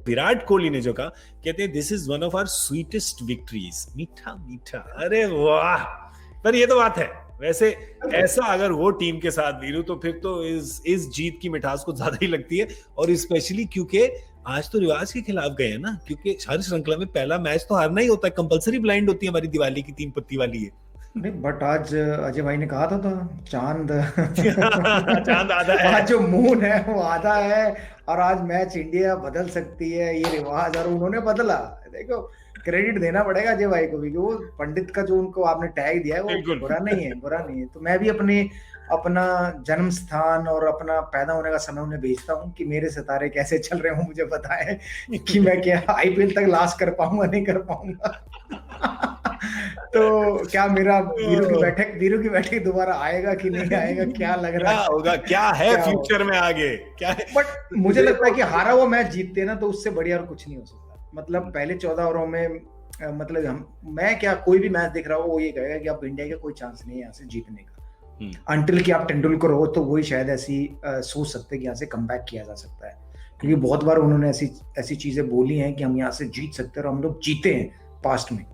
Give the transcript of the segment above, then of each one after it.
विराट कोहली ने जो कहा, कहते हैं this is one of our sweetest victories, मीठा मीठा। अरे वाह, पर ये तो बात है। वैसे ऐसा अगर वो टीम के साथ वीरू, तो फिर तो इस जीत की मिठास को ज्यादा ही लगती है। और स्पेशली क्योंकि आज तो रिवाज के खिलाफ गए हैं ना, क्योंकि हर श्रृंखला में पहला मैच तो हारना ही होता है, कंपलसरी ब्लाइंड होती है हमारी दिवाली की 3 पत्ती वाली है। नहीं, बट आज अजय भाई ने कहा था तो चांद चांद आधा है, आज जो मून है वो आधा है, और आज मैच इंडिया बदल सकती है, ये रिवाज, और उन्होंने बदला। देखो, क्रेडिट देना पड़ेगा अजय भाई को भी, कि वो पंडित का जो उनको आपने टैग दिया है वो बुरा नहीं है, बुरा नहीं है। तो मैं भी अपना जन्म स्थान और अपना पैदा होने का समय उन्हें भेजता हूँ कि मेरे सितारे कैसे चल रहे हो, मुझे बताएं कि मैं क्या आईपीएल तक लास्ट कर पाऊंगा, नहीं कर पाऊंगा। तो क्या मेरा वीरू की बैठक दोबारा आएगा कि नहीं आएगा, क्या लग रहा है, क्या होगा, क्या है क्या फ्यूचर में आगे क्या है? बट मुझे लगता है कि हारा हुआ मैच जीतते ना तो उससे बढ़िया और कुछ नहीं हो सकता। मतलब पहले 14 ओवरों में मतलब मैं क्या, कोई भी मैच देख रहा हो वो ये कहेगा कि अब इंडिया का कोई चांस नहीं है यहाँ से जीतने का, अंटिल कि आप तेंदुलकर हो तो वही शायद ऐसी सोच सकते हैं कि यहाँ से कमबैक किया जा सकता है। क्योंकि बहुत बार उन्होंने ऐसी चीजें बोली हैं कि हम यहाँ से जीत सकते हैं, और हम लोग जीते हैं पास्ट में।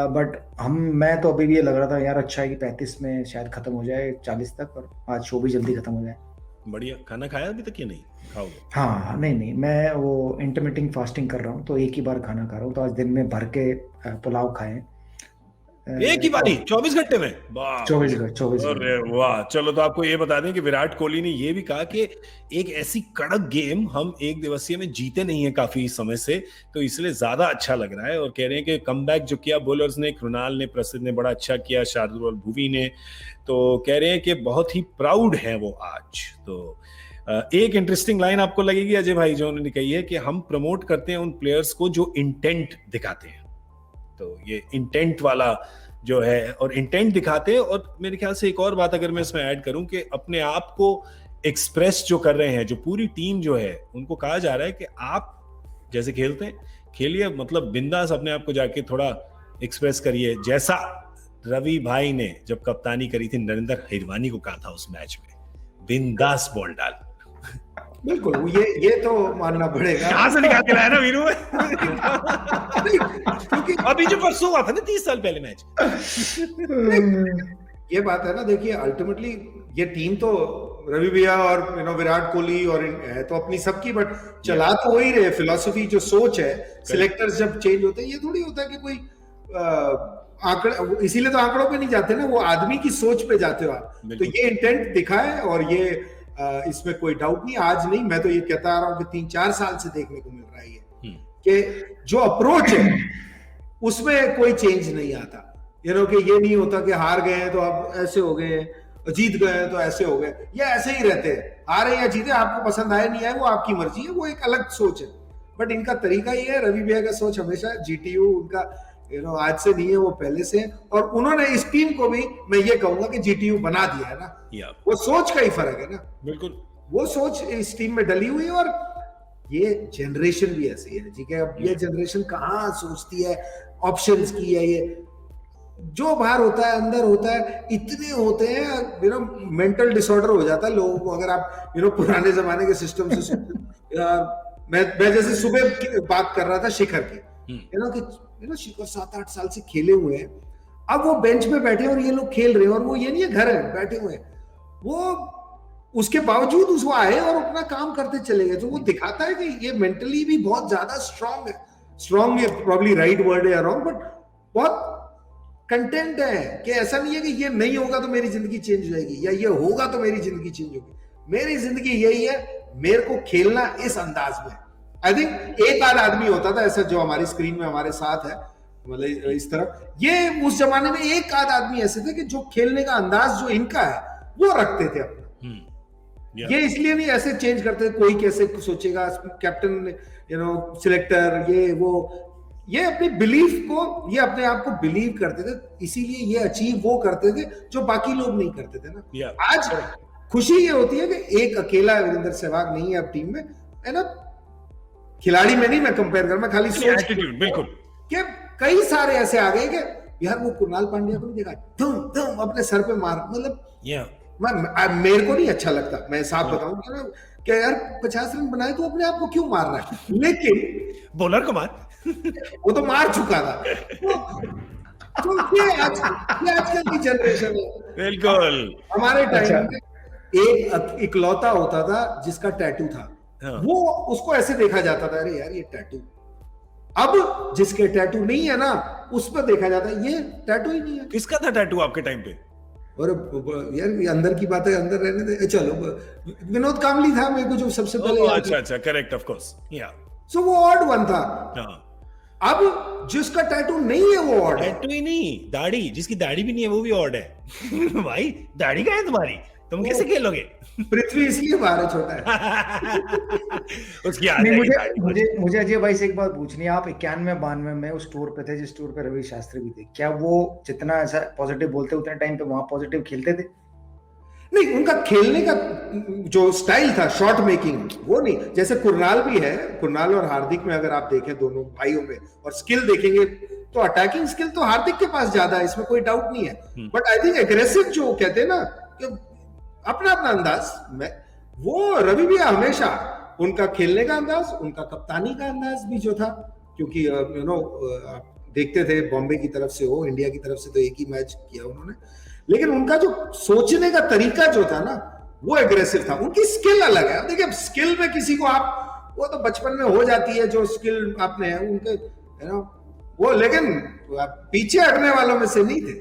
बट मैं तो अभी भी ये लग रहा था यार, अच्छा है कि 35 में शायद खत्म हो जाए 40 तक, और आज शो भी जल्दी खत्म हो जाए। बढ़िया। खाना खाया अभी तक या नहीं खाओगे? हाँ, नहीं, मैं वो इंटरमिटिंग फास्टिंग कर रहा हूँ, तो एक ही बार खाना खा रहा हूँ। तो आज दिन में भर के पुलाव खाए, एक ही बारी 24 घंटे में? 24 घंटे। अरे वाह। चलो, तो आपको ये बता दें कि विराट कोहली ने ये भी कहा कि एक ऐसी कड़क गेम हम एक दिवसीय में जीते नहीं है काफी समय से, तो इसलिए ज्यादा अच्छा लग रहा है। और कह रहे हैं कि कमबैक जो किया बॉलर्स ने, कृणाल ने, प्रसिद्ध ने बड़ा अच्छा किया, शार्दुल और भुवी ने, तो कह रहे हैं कि बहुत ही प्राउड है वो आज। तो एक इंटरेस्टिंग लाइन आपको लगेगी अजय भाई जो उन्होंने कही है कि हम प्रमोट करते हैं उन प्लेयर्स को जो इंटेंट दिखाते हैं। तो ये इंटेंट वाला जो है, और इंटेंट दिखाते हैं। और मेरे ख्याल से एक और बात अगर मैं इसमें ऐड करूं कि अपने आप को एक्सप्रेस जो कर रहे हैं, जो पूरी टीम जो है, उनको कहा जा रहा है कि आप जैसे खेलते हैं खेलिए, मतलब बिंदास अपने आप को जाके थोड़ा एक्सप्रेस करिए। जैसा रवि भाई ने जब कप्तानी करी थी नरेंद्र हिरवानी को कहा था उस मैच में, बिंदास बॉल डाल। बिल्कुल, ये तो मानना पड़ेगा। कहां से निकाल के लाया ना वीरू क्योंकि अभी जो परसों हुआ था ना 30 साल पहले मैच। ये बात है ना, देखिए अल्टीमेटली ये टीम तो रवि भैया और विराट कोहली और है तो अपनी सबकी, बट चला तो वही रहे। फिलॉसफी जो सोच है, सिलेक्टर्स जब चेंज होते हैं, ये थोड़ी होता है कि कोई आंकड़े, इसीलिए तो आंकड़ों पे नहीं जाते ना, वो आदमी की सोच पे जाते हो आप। तो ये इंटेंट दिखा है, और ये इसमें कोई डाउट नहीं। आज नहीं, मैं तो ये कहता आ रहा हूँ कि 3-4 साल से देखने को मिल रहा है ये, कि जो अप्रोच है उसमें कोई चेंज नहीं आता। कि ये नहीं होता कि हार गए हैं तो अब ऐसे हो गए, जीत गए हैं तो ऐसे हो गए, ये ऐसे ही रहते हैं। हारे या जीते, आपको पसंद आए नहीं आए वो आपकी मर्जी है, वो एक अलग सोच है। बट इनका तरीका ये है, रवि भैया का सोच हमेशा जीटीयू उनका आज से नहीं है, वो पहले से है। और उन्होंने इस टीम को भी, मैं ये कहूंगा कि जीटीयू बना दिया है ना, वो सोच का ही फर्क है ना। बिल्कुल, वो सोच इस टीम में डली हुई है। और ये जनरेशन भी ऐसी है, ठीक है। अब ये जनरेशन कहाँ सोचती है ऑप्शंस की है, ये जो बाहर होता है अंदर होता है, इतने होते हैं, मेंटल डिसऑर्डर हो जाता है लोगों को। अगर आप पुराने जमाने के सिस्टम से मैं जैसे सुबह बात कर रहा था शिखर की, कि शिखर 7-8 साल से खेले हुए हैं, अब वो बेंच पे बैठे और ये लोग खेल रहे हैं, और वो ये नहीं है घर है बैठे हुए हैं, वो उसके बावजूद उसको आए और अपना काम करते चले गए। तो वो दिखाता है कि ये मेंटली भी बहुत ज्यादा स्ट्रांग है। स्ट्रांग ये प्रॉब्ली राइट वर्ड है, रॉन्ग, बट बहुत कंटेंट है कि ऐसा नहीं है कि ये नहीं होगा तो मेरी जिंदगी चेंज हो जाएगी, या ये होगा तो मेरी जिंदगी चेंज होगी। मेरी जिंदगी यही है, मेरे को खेलना इस अंदाज में। आई थिंक एक आध आदमी होता था ऐसा जो हमारी स्क्रीन में हमारे साथ है, मतलब इस तरह, ये उस जमाने में एक आध आदमी ऐसे थे कि जो खेलने का अंदाज जो इनका है वो रखते थे अपना। ये इसलिए नहीं ऐसे चेंज करते, कोई कैसे सोचेगा, कैप्टन सिलेक्टर ये वो, ये अपनी बिलीफ को, ये अपने आप को बिलीव करते थे, इसीलिए ये अचीव वो करते थे जो बाकी लोग नहीं करते थे ना। आज खुशी ये होती है कि एक अकेला वीरेंद्र सहवाग नहीं है अब टीम में, है ना। खिलाड़ी में नहीं मैं कंपेयर कर, मैं खाली सोच, बिल्कुल, कि कई सारे ऐसे आ गए कि यार वो कुणाल पांड्या को नहीं देखा, तुम अपने सर पे मार, मतलब मेरे को नहीं अच्छा लगता, मैं साफ बताऊं, क्या यार 50 रन बनाए तो अपने आप को क्यों मार रहा है, लेकिन बॉलर को मार, वो तो मार चुका था। तो ये आजकल की जनरेशन है। बिल्कुल। हमारे टाइम अच्छा। में एक इकलौता होता था जिसका टैटू था, हाँ। वो उसको ऐसे देखा जाता था, अरे यार ये टैटू। अब जिसके टैटू नहीं है ना, उस पर देखा जाता है ये टैटू ही नहीं है। किसका था टैटू आपके टाइम पे? और यार ये अंदर की बातें अंदर रहने दे, चलो विनोद कामली था मेरे को जो सबसे पहले। अच्छा अच्छा, करेक्ट, ऑफ कोर्स, या। सो वो ऑड वन था। हाँ। अब जिसका टैटू नहीं है वो ऑड है। टैटू ही नहीं, दाढ़ी, जिसकी दाढ़ी भी नहीं है वो भी ऑड है। भाई दाढ़ी कहाँ है तुम्हारी, तुम कैसे खेलोगे? पृथ्वी इसलिए बाहर है, छोटा है। उसकी नहीं, मुझे दाढ़ी। मुझे मुझे अजय भाई से एक बात पूछनी है। आप 91-92 में उस टूर पे थे जिस टूर पे रवि शास्त्री भी थे, क्या वो जितना ऐसा पॉजिटिव बोलते उतने टाइम पे वहां पॉजिटिव खेलते थे? नहीं, उनका खेलने का जो स्टाइल था, शॉट मेकिंग, वो नहीं। जैसे कुरनाल भी है, कुरनाल और हार्दिक में अगर आप देखें दोनों भाइयों में और स्किल देखेंगे तो अटैकिंग स्किल तो हार्दिक के पास ज्यादा है, इसमें कोई डाउट नहीं है। बट आई थिंक एग्रेसिव जो कहते हैं ना कि अपना अपना अंदाज में, वो रवि भी हमेशा उनका खेलने का अंदाज, उनका कप्तानी का अंदाज भी जो था, क्योंकि यू नो देखते थे बॉम्बे की तरफ से हो, इंडिया की तरफ से तो एक ही मैच किया उन्होंने, लेकिन उनका जो सोचने का तरीका जो था ना वो एग्रेसिव था। उनकी स्किल अलग है। देखिए स्किल में किसी को आप, वो तो बचपन में हो जाती है जो स्किल आपने है उनके, यू नो वो, लेकिन पीछे हटने वालों में से नहीं थे।